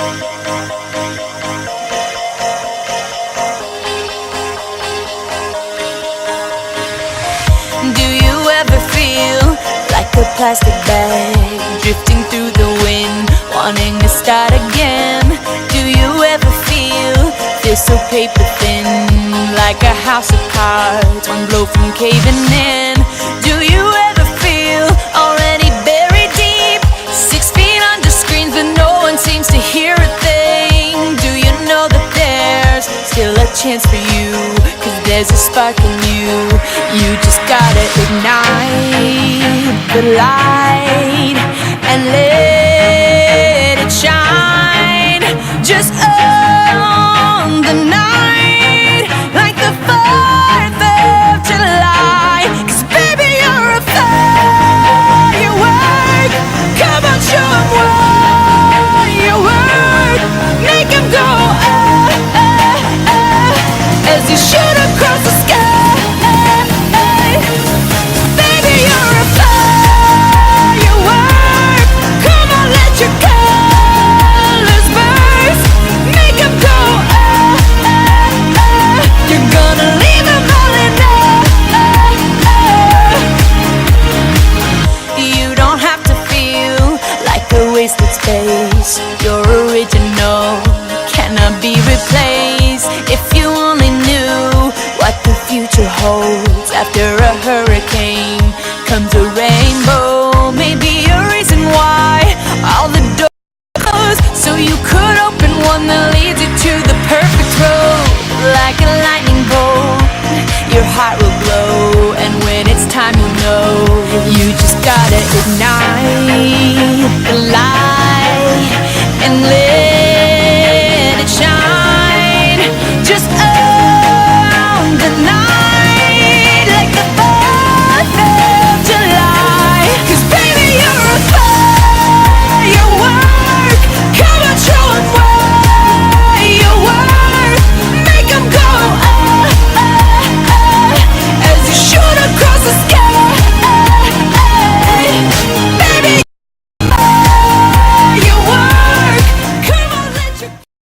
Do you ever feel like a plastic bag drifting through the wind, wanting to start again? Do you ever feel so paper thin, like a house of cards, one blow from caving in? Do you ever feel already buried deep, 6 feet under screens but no one seems to hear a thing? Do you know that there's still a chance for you, 'cause there's a spark in you? You just gotta ignite the light and let it shine. Just on the night, like the 4th of July. 'Cause baby, you're a firework. Come on, show 'em what you work. Make 'em go as you shoot across the sky. Baby, you're a firework. Come on, let your colors burst. Make 'em go you're gonna leave 'em all in awe. You don't have to feel like a wasted space. You're original, cannot be replaced. If you only knew what the future holds. After a hurricane comes a rainbow. Maybe a reason why all the doors, so you could open one that leads you to the perfect road. Like a lightning bolt, your heart will glow, and when it's time you'll know. You just gotta ignite the light and